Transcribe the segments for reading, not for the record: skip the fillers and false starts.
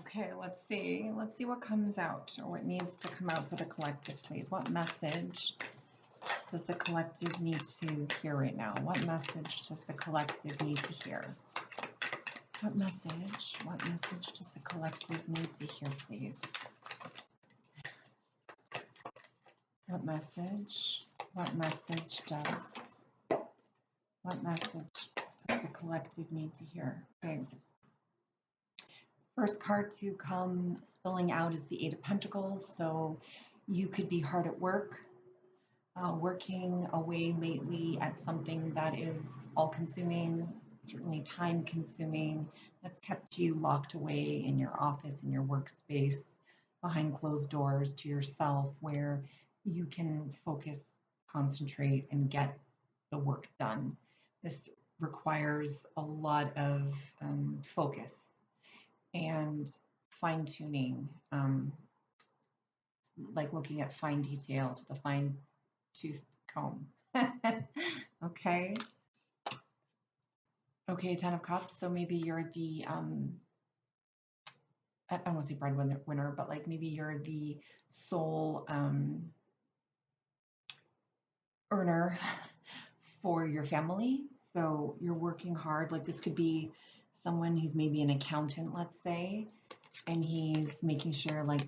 Okay, let's see. Let's see what comes out or what needs to come out for the collective, please. What message does the collective need to hear right now? What message does the collective need to hear? What message does the collective need to hear, please? What message does the collective need to hear? Okay. First card to come spilling out is the Eight of Pentacles. So you could be hard at work, working away lately at something that is all-consuming, certainly time-consuming, that's kept you locked away in your office, in your workspace, behind closed doors to yourself, where you can focus, concentrate, and get the work done. This requires a lot of focus and fine-tuning, like looking at fine details with a fine-tooth comb. Okay. Okay, Ten of Cups. So maybe you're the I don't want to say breadwinner, but like maybe you're the sole earner for your family. So you're working hard. Like this could be someone who's maybe an accountant, let's say, and he's making sure, like,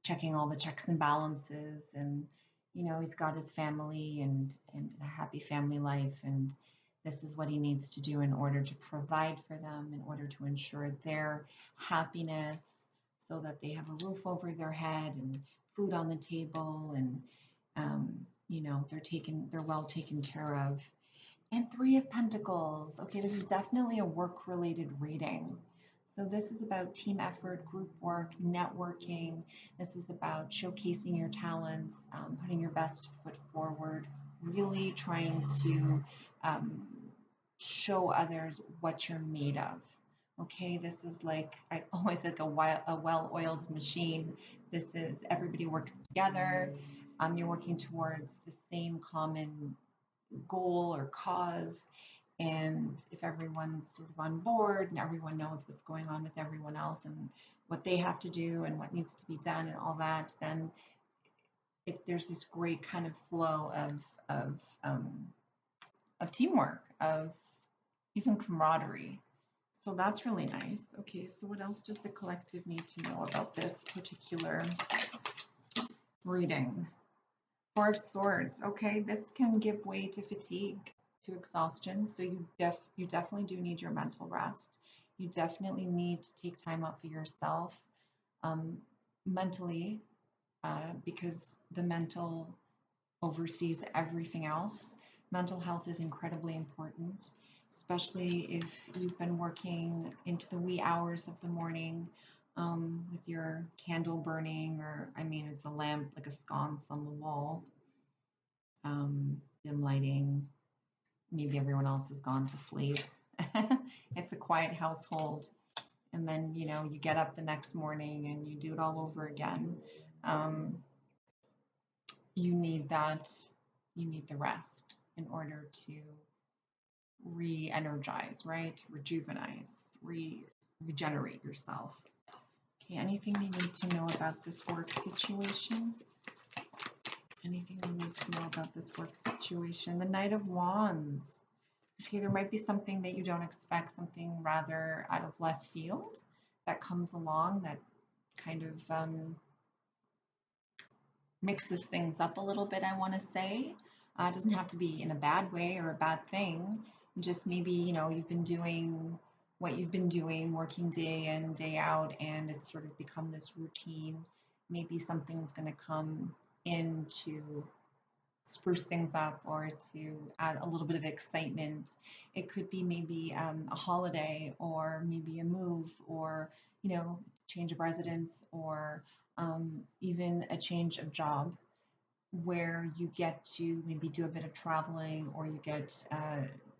checking all the checks and balances, and he's got his family and a happy family life, and this is what he needs to do in order to provide for them, in order to ensure their happiness, so that they have a roof over their head and food on the table, and they're well taken care of. And Three of Pentacles. Okay, this is definitely a work-related reading. So this is about team effort, group work, networking. This is about showcasing your talents, putting your best foot forward, really trying to show others what you're made of. Okay, this is like, I always like a well-oiled machine. This is everybody works together. You're working towards the same common goal or cause. And if everyone's sort of on board and everyone knows what's going on with everyone else and what they have to do and what needs to be done and all that, then there's this great kind of flow of teamwork, of even camaraderie. So that's really nice. Okay, so what else does the collective need to know about this particular reading? Four of Swords. Okay, this can give way to fatigue, to exhaustion. So you definitely do need your mental rest. You definitely need to take time out for yourself, mentally, because the mental oversees everything else. Mental health is incredibly important, especially if you've been working into the wee hours of the morning, with your candle burning, or I mean, it's a lamp, like a sconce on the wall, dim lighting. Maybe everyone else has gone to sleep. It's a quiet household. And then, you get up the next morning and you do it all over again. You need that, you need the rest in order to re-energize, right? Regenerate yourself. Okay, anything they need to know about this work situation? Anything they need to know about this work situation? The Knight of Wands. Okay, there might be something that you don't expect, something rather out of left field that comes along that kind of mixes things up a little bit, I want to say. It doesn't have to be in a bad way or a bad thing. Just maybe, you've been doing what you've been doing, working day in, day out, and it's sort of become this routine. Maybe something's going to come in to spruce things up or to add a little bit of excitement. It could be maybe a holiday, or maybe a move, or change of residence, or even a change of job, where you get to maybe do a bit of traveling, or you get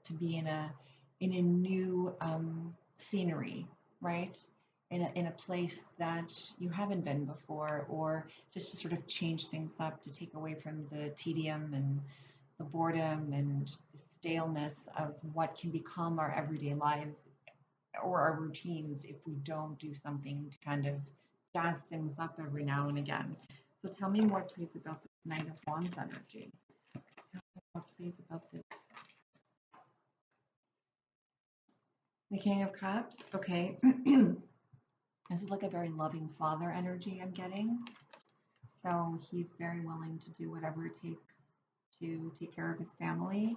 to be in a new scenery, right? In a place that you haven't been before, or just to sort of change things up, to take away from the tedium and the boredom and the staleness of what can become our everyday lives or our routines if we don't do something to kind of jazz things up every now and again. So tell me more, please, about this Knight of Wands energy. Tell me more, please, about this. The King of Cups. Okay. This is like a very loving father energy I'm getting. So he's very willing to do whatever it takes to take care of his family.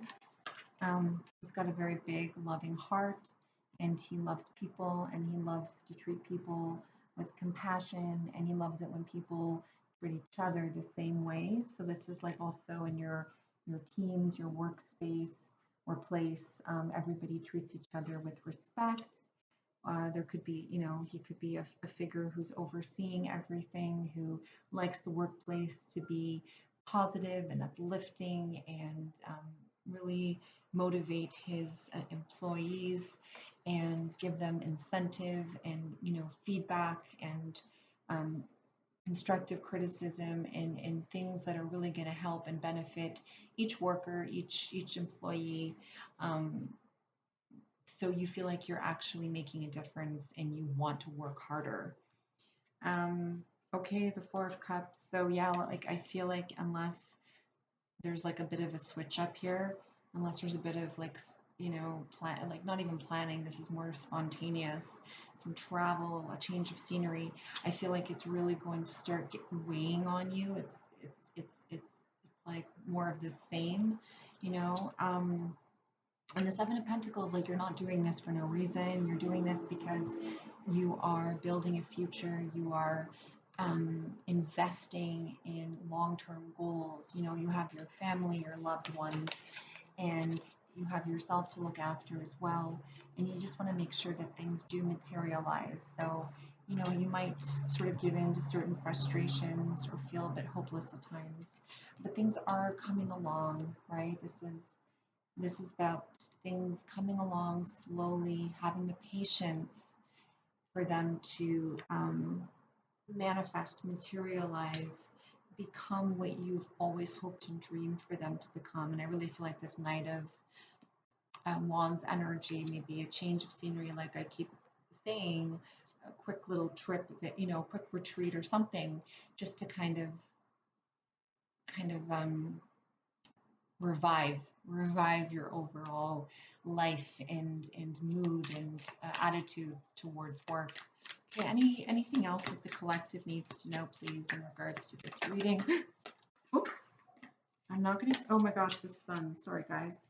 He's got a very big, loving heart, and he loves people, and he loves to treat people with compassion, and he loves it when people treat each other the same way. So this is like also in your teams, your workspace or place. Everybody treats each other with respect. There could be, he could be a figure who's overseeing everything, who likes the workplace to be positive and uplifting and really motivate his employees and give them incentive and, feedback and um, constructive criticism and things that are really going to help and benefit each worker, each employee. Um, so you feel like you're actually making a difference and you want to work harder. Um, okay, the Four of Cups. So yeah, like I feel like unless there's like a bit of a switch up here, unless there's a bit of like plan, like not even planning, this is more spontaneous, some travel, a change of scenery, I feel like it's really going to start weighing on you. It's like more of the same, you know. And the Seven of Pentacles, like you're not doing this for no reason. You're doing this because you are building a future. You are investing in long-term goals. You have your family, your loved ones, and you have yourself to look after as well. And you just want to make sure that things do materialize. So, you might sort of give in to certain frustrations or feel a bit hopeless at times, but things are coming along, right? This is about things coming along slowly, having the patience for them to manifest, materialize, become what you've always hoped and dreamed for them to become. And I really feel like this Knight of Wands energy, maybe a change of scenery, like I keep saying, a quick little trip, quick retreat or something, just to kind of revive your overall life and mood and attitude towards work. Okay, anything else that the collective needs to know, please, in regards to this reading? Oops, I'm not gonna. Oh my gosh, the sun. Sorry, guys.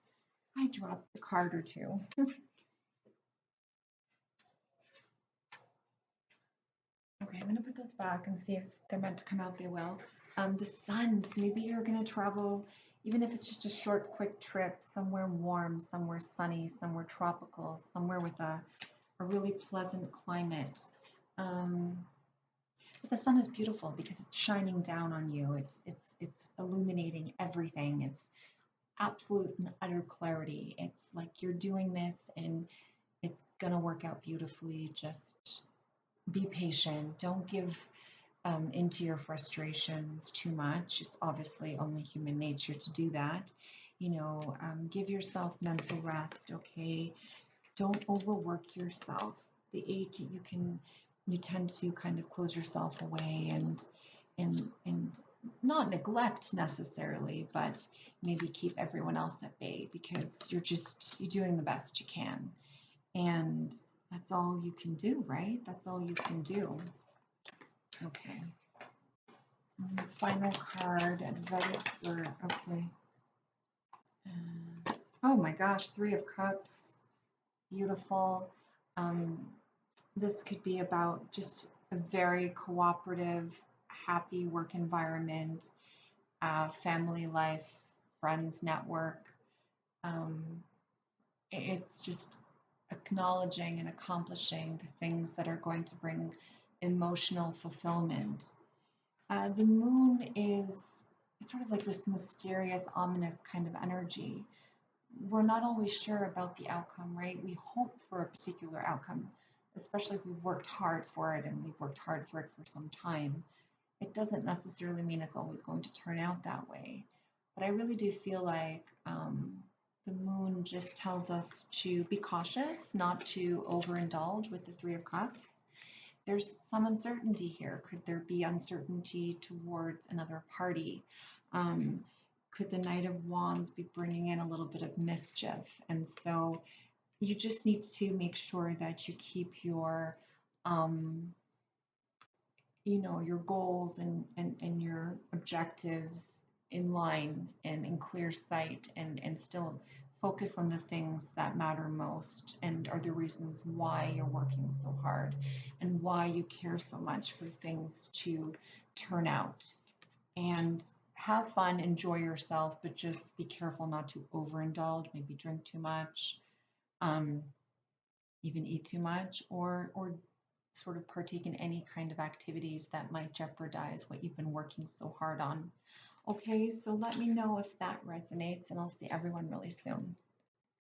I dropped the card or two. Okay, I'm gonna put this back and see if they're meant to come out. They will. The sun. So maybe you're gonna travel, even if it's just a short, quick trip somewhere warm, somewhere sunny, somewhere tropical, somewhere with a really pleasant climate. Um, but the sun is beautiful because it's shining down on you. It's illuminating everything. It's absolute and utter clarity. It's like you're doing this and it's gonna work out beautifully. Just be patient. Don't give into your frustrations too much. It's obviously only human nature to do that. Give yourself mental rest, okay? Don't overwork yourself. The eight, you tend to kind of close yourself away and not neglect necessarily, but maybe keep everyone else at bay because you're doing the best you can. And that's all you can do, right? That's all you can do. Okay. Final card, advice or okay. Oh my gosh, Three of Cups. Beautiful. Um, this could be about just a very cooperative, happy work environment, family life, friends network. Um, it's just acknowledging and accomplishing the things that are going to bring emotional fulfillment. The moon is sort of like this mysterious, ominous kind of energy. We're not always sure about the outcome, right? We hope for a particular outcome, especially if we've worked hard for it and we've worked hard for it for some time. It doesn't necessarily mean it's always going to turn out that way. But I really do feel like The moon just tells us to be cautious, not to overindulge with the Three of Cups. There's some uncertainty here. Could there be uncertainty towards another party? Um, could the Knight of Wands be bringing in a little bit of mischief? And so you just need to make sure that you keep your um, your goals and your objectives in line and in clear sight, and still focus on the things that matter most and are the reasons why you're working so hard and why you care so much for things to turn out. And have fun, enjoy yourself, but just be careful not to overindulge, maybe drink too much, um, even eat too much, or sort of partake in any kind of activities that might jeopardize what you've been working so hard on. Okay, so let me know if that resonates, and I'll see everyone really soon.